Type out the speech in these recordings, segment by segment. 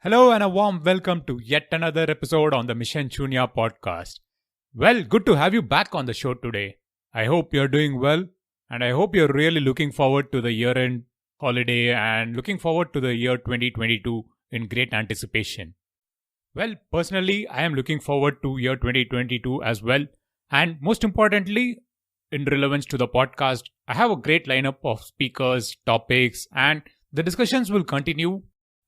Hello and a warm welcome to yet another episode on the Mission Chunya podcast. Well, good to have you back on the show today. I hope you're doing well and I hope you're really looking forward to the year-end holiday and looking forward to the year 2022 in great anticipation. Well, personally, I am looking forward to year 2022 as well, and most importantly, in relevance to the podcast, I have a great lineup of speakers, topics, and the discussions will continue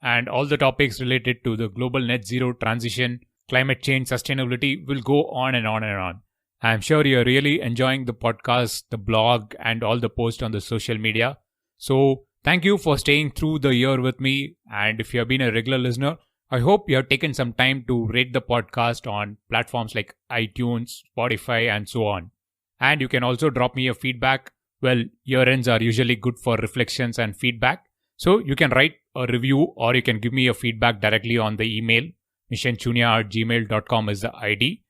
and all the topics related to the global net zero transition, climate change, sustainability will go on and on and on. I'm sure you're really enjoying the podcast, the blog, and all the posts on the social media. So, thank you for staying through the year with me. And if you have been a regular listener, I hope you have taken some time to rate the podcast on platforms like iTunes, Spotify, and so on. And you can also drop me a feedback. Well, year ends are usually good for reflections and feedback. So you can write a review or you can give me a feedback directly on the email. missionchunya@gmail.com is the ID.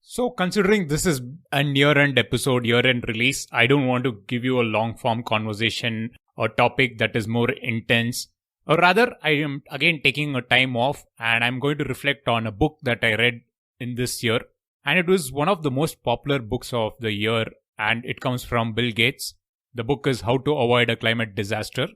So considering this is a year-end episode, year-end release, I don't want to give you a long-form conversation or topic that is more intense. Or rather, I am again taking a time off and I'm going to reflect on a book that I read in this year. And it was one of the most popular books of the year and it comes from Bill Gates. The book is How to Avoid a Climate Disaster.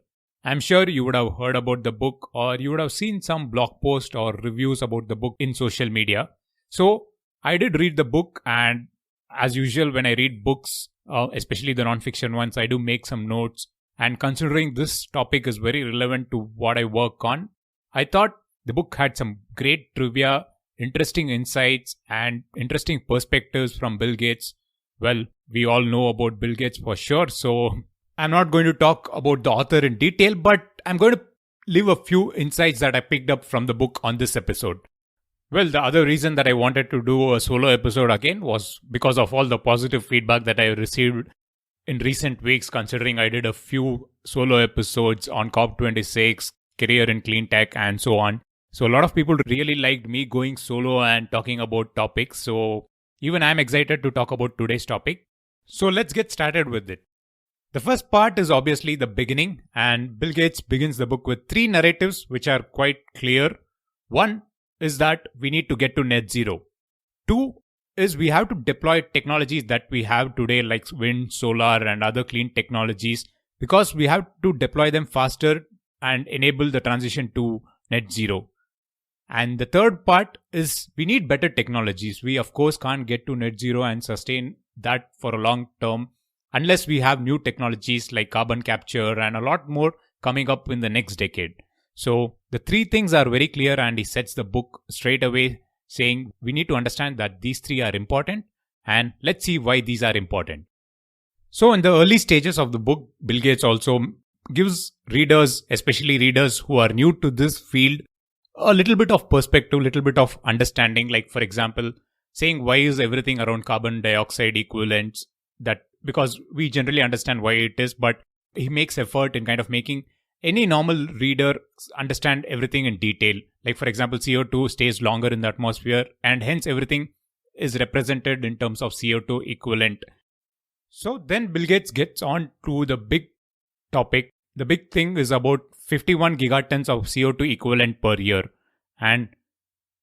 I'm sure you would have heard about the book or you would have seen some blog posts or reviews about the book in social media. So I did read the book, and as usual when I read books, especially the non-fiction ones, I do make some notes. And considering this topic is very relevant to what I work on, I thought the book had some great trivia, interesting insights and interesting perspectives from Bill Gates. Well, we all know about Bill Gates for sure, so I'm not going to talk about the author in detail, but I'm going to leave a few insights that I picked up from the book on this episode. Well, the other reason that I wanted to do a solo episode again was because of all the positive feedback that I received in recent weeks, considering I did a few solo episodes on COP26, career in clean tech, and so on. So a lot of people really liked me going solo and talking about topics. So even I'm excited to talk about today's topic. So let's get started with it. The first part is obviously the beginning, and Bill Gates begins the book with three narratives which are quite clear. One is that we need to get to net zero. Two is we have to deploy technologies that we have today like wind, solar and other clean technologies because we have to deploy them faster and enable the transition to net zero. And the third part is we need better technologies. We of course can't get to net zero and sustain that for a long term unless we have new technologies like carbon capture and a lot more coming up in the next decade. So the three things are very clear, and he sets the book straight away saying we need to understand that these three are important and let's see why these are important. So in the early stages of the book, Bill Gates also gives readers, especially readers who are new to this field, a little bit of perspective, little bit of understanding, like for example, saying why is everything around carbon dioxide equivalents, that because we generally understand why it is, but he makes effort in kind of making any normal reader understand everything in detail. Like for example, CO2 stays longer in the atmosphere and hence everything is represented in terms of CO2 equivalent. So then Bill Gates gets on to the big topic. The big thing is about 51 gigatons of CO2 equivalent per year. And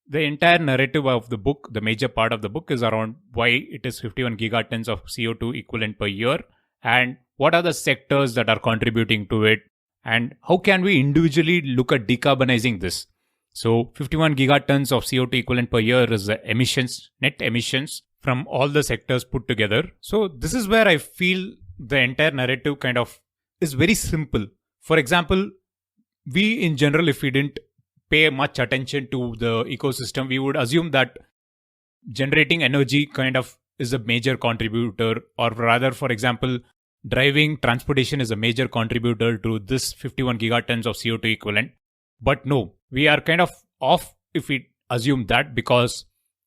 the entire narrative of the book, the major part of the book is around why it is 51 gigatons of CO2 equivalent per year and what are the sectors that are contributing to it and how can we individually look at decarbonizing this. So 51 gigatons of CO2 equivalent per year is the emissions, net emissions from all the sectors put together. So this is where I feel the entire narrative kind of is very simple. For example, we in general, if we didn't pay much attention to the ecosystem, we would assume that generating energy kind of is a major contributor, or rather, for example, driving transportation is a major contributor to this 51 gigatons of CO2 equivalent. But no, we are kind of off if we assume that, because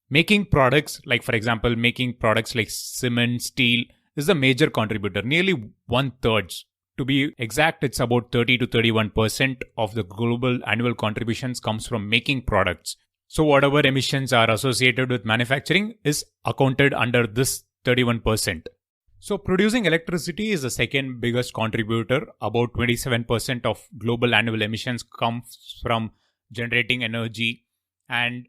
making products like, for example, making products like cement, steel is a major contributor, nearly 1/3. To be exact, it's about 30 to 31% of the global annual contributions comes from making products. So whatever emissions are associated with manufacturing is accounted under this 31%. So producing electricity is the second biggest contributor. About 27% of global annual emissions comes from generating energy. And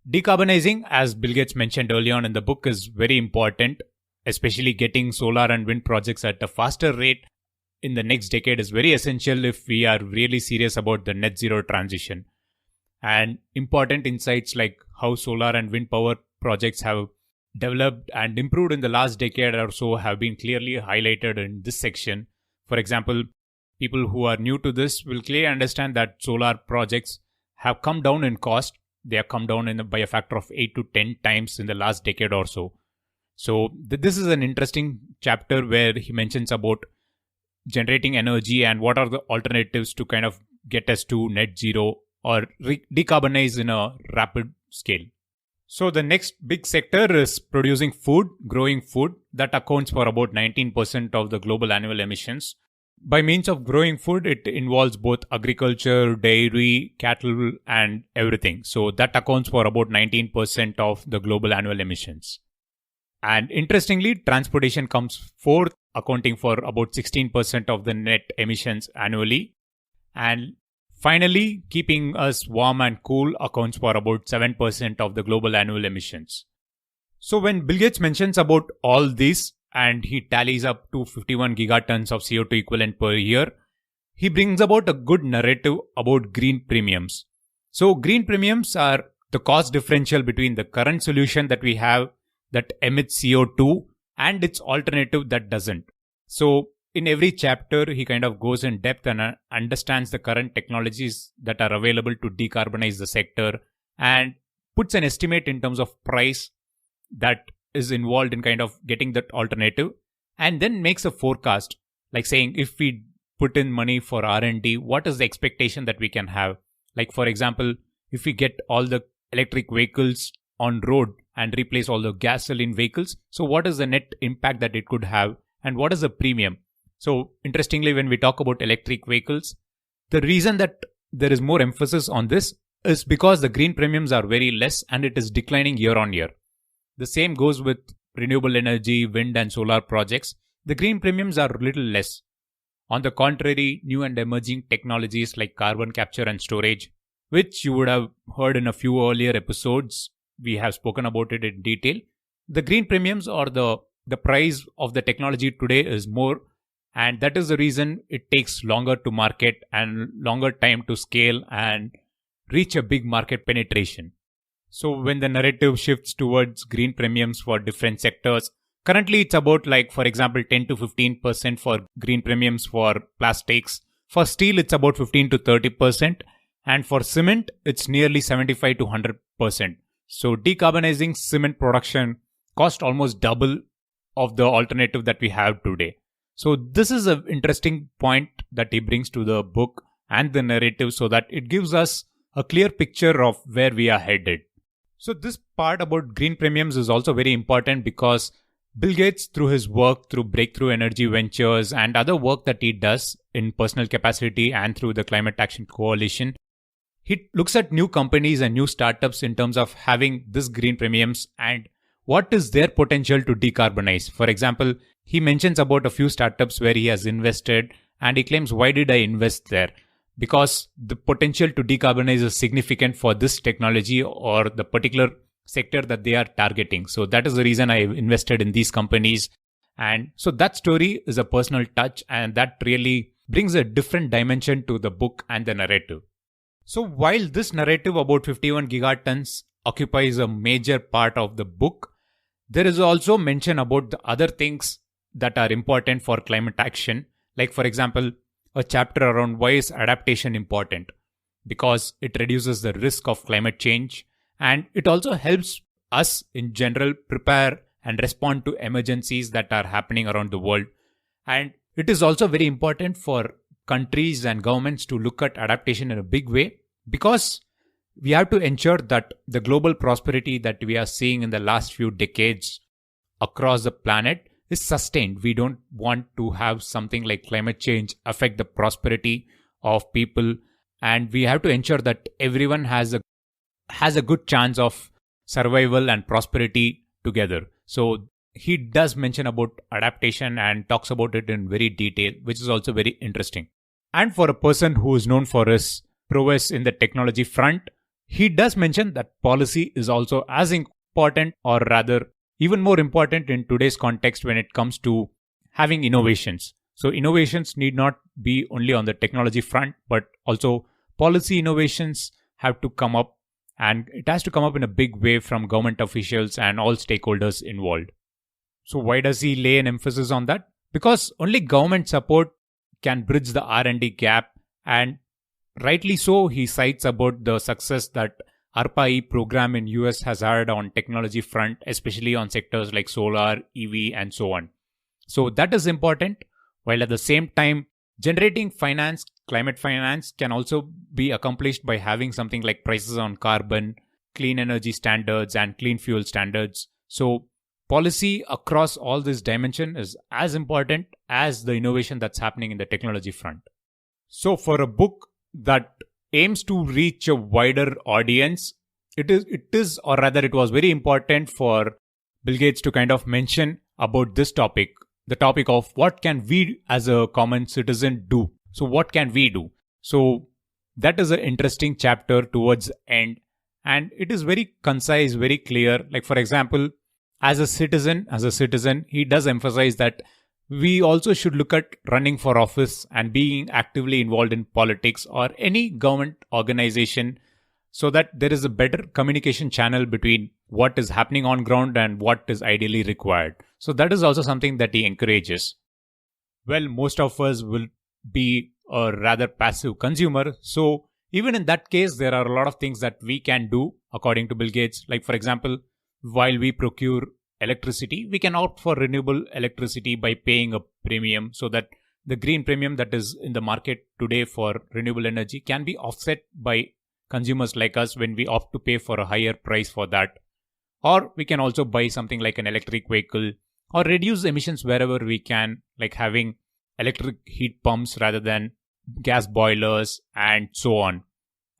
decarbonizing, as Bill Gates mentioned early on in the book, is very important, especially getting solar and wind projects at a faster rate in the next decade is very essential if we are really serious about the net zero transition. And important insights like how solar and wind power projects have developed and improved in the last decade or so have been clearly highlighted in this section. For example, people who are new to this will clearly understand that solar projects have come down in cost. They have come down by a factor of 8 to 10 times in the last decade or so. So this is an interesting chapter where he mentions about generating energy and what are the alternatives to kind of get us to net zero or decarbonize in a rapid scale. So the next big sector is producing food, growing food. That accounts for about 19% of the global annual emissions. By means of growing food, it involves both agriculture, dairy, cattle, and everything. So that accounts for about 19% of the global annual emissions. And interestingly, transportation comes fourth, accounting for about 16% of the net emissions annually. And finally, keeping us warm and cool accounts for about 7% of the global annual emissions. So when Bill Gates mentions about all these and he tallies up to 51 gigatons of CO2 equivalent per year, he brings about a good narrative about green premiums. So green premiums are the cost differential between the current solution that we have that emits CO2 and its alternative that doesn't. So in every chapter, he kind of goes in depth and understands the current technologies that are available to decarbonize the sector and puts an estimate in terms of price that is involved in kind of getting that alternative, and then makes a forecast, like saying if we put in money for R&D, what is the expectation that we can have? Like for example, if we get all the electric vehicles on road and replace all the gasoline vehicles, so what is the net impact that it could have and what is the premium? So interestingly, when we talk about electric vehicles, the reason that there is more emphasis on this is because the green premiums are very less and it is declining year on year. The same goes with renewable energy, wind and solar projects. The green premiums are little less. On the contrary, new and emerging technologies like carbon capture and storage, which you would have heard in a few earlier episodes, we have spoken about it in detail. The green premiums or the price of the technology today is more, and that is the reason it takes longer to market and longer time to scale and reach a big market penetration. So when the narrative shifts towards green premiums for different sectors, currently it's about like, for example, 10 to 15% for green premiums for plastics. For steel, it's about 15 to 30%. And for cement, it's nearly 75 to 100%. So decarbonizing cement production cost almost double of the alternative that we have today. So this is an interesting point that he brings to the book and the narrative so that it gives us a clear picture of where we are headed. So this part about green premiums is also very important because Bill Gates, through his work, through Breakthrough Energy Ventures and other work that he does in personal capacity and through the Climate Action Coalition, he looks at new companies and new startups in terms of having this green premiums and what is their potential to decarbonize. For example, he mentions about a few startups where he has invested and he claims, why did I invest there? Because the potential to decarbonize is significant for this technology or the particular sector that they are targeting. So that is the reason I invested in these companies. And so that story is a personal touch and that really brings a different dimension to the book and the narrative. So while this narrative about 51 gigatons occupies a major part of the book, there is also mention about the other things that are important for climate action. Like for example, a chapter around why is adaptation important? Because it reduces the risk of climate change and it also helps us in general prepare and respond to emergencies that are happening around the world. And it is also very important for countries and governments to look at adaptation in a big way because we have to ensure that the global prosperity that we are seeing in the last few decades across the planet is sustained. We don't want to have something like climate change affect the prosperity of people, and we have to ensure that everyone has a good chance of survival and prosperity together. So he does mention about adaptation and talks about it in very detail, which is also very interesting. And for a person who is known for his prowess in the technology front, he does mention that policy is also as important, or rather even more important in today's context when it comes to having innovations. So innovations need not be only on the technology front, but also policy innovations have to come up, and it has to come up in a big way from government officials and all stakeholders involved. So why does he lay an emphasis on that? Because only government support can bridge the R&D gap, and rightly so, he cites about the success that ARPA-E program in US has had on technology front, especially on sectors like solar, EV and so on. So that is important, while at the same time, generating finance, climate finance can also be accomplished by having something like prices on carbon, clean energy standards and clean fuel standards. So policy across all this dimension is as important as the innovation that's happening in the technology front. So for a book that aims to reach a wider audience, it was very important for Bill Gates to kind of mention about this topic, the topic of what can we as a common citizen do. So what can we do? So that is an interesting chapter towards the end, and it is very concise, very clear. Like for example, as a citizen, he does emphasize that we also should look at running for office and being actively involved in politics or any government organization, so that there is a better communication channel between what is happening on ground and what is ideally required. So that is also something that he encourages. Well, most of us will be a rather passive consumer. So even in that case, there are a lot of things that we can do according to Bill Gates. Like for example, while we procure electricity, we can opt for renewable electricity by paying a premium, so that the green premium that is in the market today for renewable energy can be offset by consumers like us when we opt to pay for a higher price for that. Or we can also buy something like an electric vehicle, or reduce emissions wherever we can, like having electric heat pumps rather than gas boilers and so on.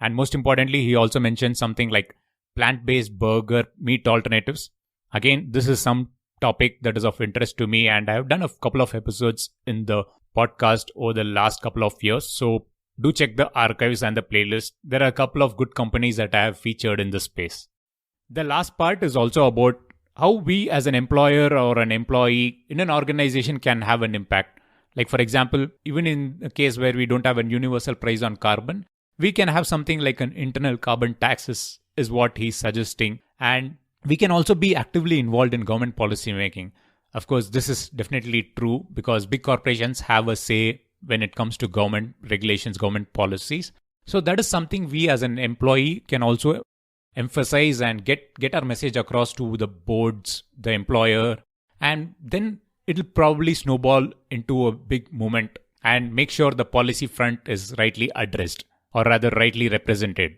And most importantly, he also mentioned something like plant-based burger meat alternatives. Again, this is some topic that is of interest to me, and I have done a couple of episodes in the podcast over the last couple of years. So do check the archives and the playlist. There are a couple of good companies that I have featured in this space. The last part is also about how we as an employer or an employee in an organization can have an impact. Like for example, even in a case where we don't have a universal price on carbon, we can have something like an internal carbon taxes is what he's suggesting. And we can also be actively involved in government policy making. Of course, this is definitely true because big corporations have a say when it comes to government regulations, government policies. So that is something we as an employee can also emphasize and get our message across to the boards, the employer, and then it'll probably snowball into a big movement and make sure the policy front is rightly addressed, or rather rightly represented.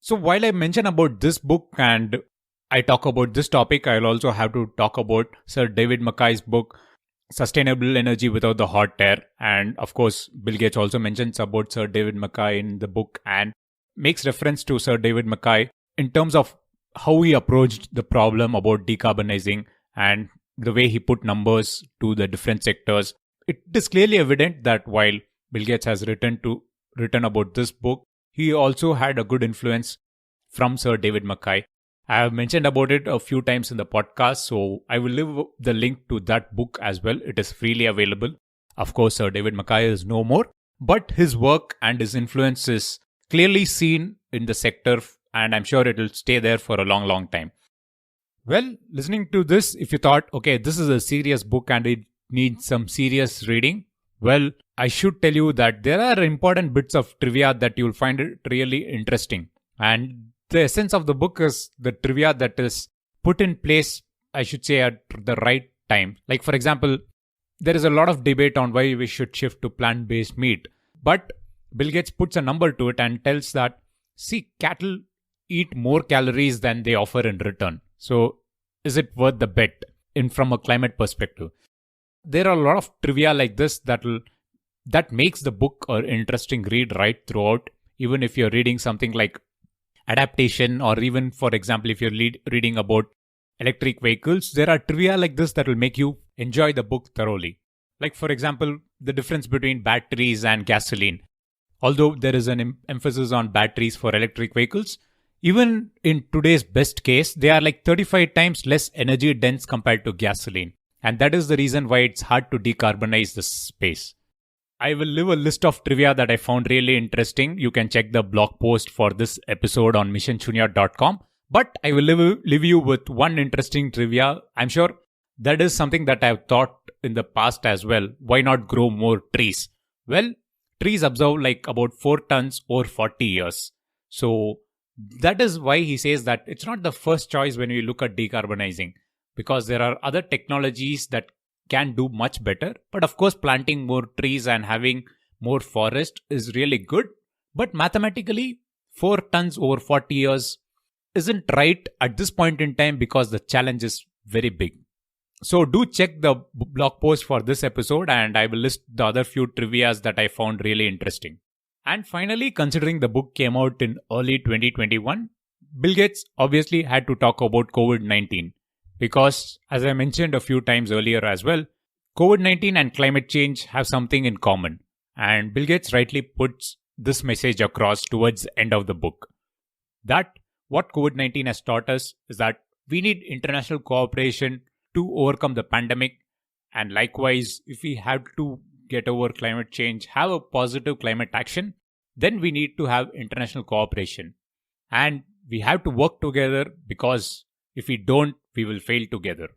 So while I mention about this book and I talk about this topic, I'll also have to talk about Sir David Mackay's book, Sustainable Energy Without the Hot Air. And of course, Bill Gates also mentions about Sir David Mackay in the book and makes reference to Sir David Mackay in terms of how he approached the problem about decarbonizing and the way he put numbers to the different sectors. It is clearly evident that while Bill Gates has written about this book, he also had a good influence from Sir David Mackay. I have mentioned about it a few times in the podcast, so I will leave the link to that book as well. It is freely available. Of course, Sir David Mackay is no more, but his work and his influence is clearly seen in the sector, and I'm sure it will stay there for a long, long time. Well, listening to this, if you thought, okay, this is a serious book and it needs some serious reading, well, I should tell you that there are important bits of trivia that you'll find it really interesting. And the essence of the book is the trivia that is put in place, I should say, at the right time. Like, for example, there is a lot of debate on why we should shift to plant-based meat. But Bill Gates puts a number to it and tells that, see, cattle eat more calories than they offer in return. So is it worth the bet from a climate perspective? There are a lot of trivia like this that makes the book an interesting read right throughout. Even if you're reading something like adaptation, or even, for example, if you're reading about electric vehicles, there are trivia like this that will make you enjoy the book thoroughly. Like, for example, the difference between batteries and gasoline. Although there is an emphasis on batteries for electric vehicles, even in today's best case, they are like 35 times less energy dense compared to gasoline. And that is the reason why it's hard to decarbonize this space. I will leave a list of trivia that I found really interesting. You can check the blog post for this episode on missionchunia.com. But I will leave you with one interesting trivia. I'm sure that is something that I've thought in the past as well. Why not grow more trees? Well, trees absorb like about 4 tons over 40 years. So that is why he says that it's not the first choice when we look at decarbonizing, because there are other technologies that can do much better. But of course, planting more trees and having more forest is really good. But mathematically, 4 tons over 40 years isn't right at this point in time because the challenge is very big. So do check the blog post for this episode and I will list the other few trivias that I found really interesting. And finally, considering the book came out in early 2021, Bill Gates obviously had to talk about COVID-19 because, as I mentioned a few times earlier as well, COVID-19 and climate change have something in common. And Bill Gates rightly puts this message across towards the end of the book. That what COVID-19 has taught us is that we need international cooperation to overcome the pandemic. And likewise, if we have to get over climate change, have a positive climate action, then we need to have international cooperation. And we have to work together because if we don't, we will fail together.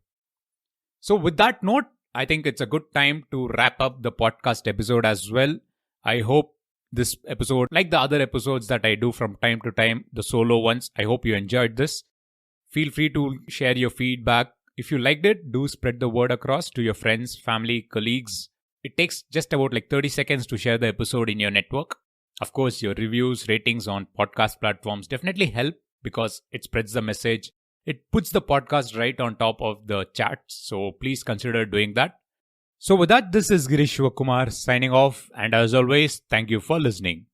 So with that note, I think it's a good time to wrap up the podcast episode as well. I hope this episode, like the other episodes that I do from time to time, the solo ones, I hope you enjoyed this. Feel free to share your feedback. If you liked it, do spread the word across to your friends, family, colleagues. It takes just about like 30 seconds to share the episode in your network. Of course, your reviews, ratings on podcast platforms definitely help because it spreads the message. It puts the podcast right on top of the charts. So please consider doing that. So with that, this is Girish Shivakumar signing off. And as always, thank you for listening.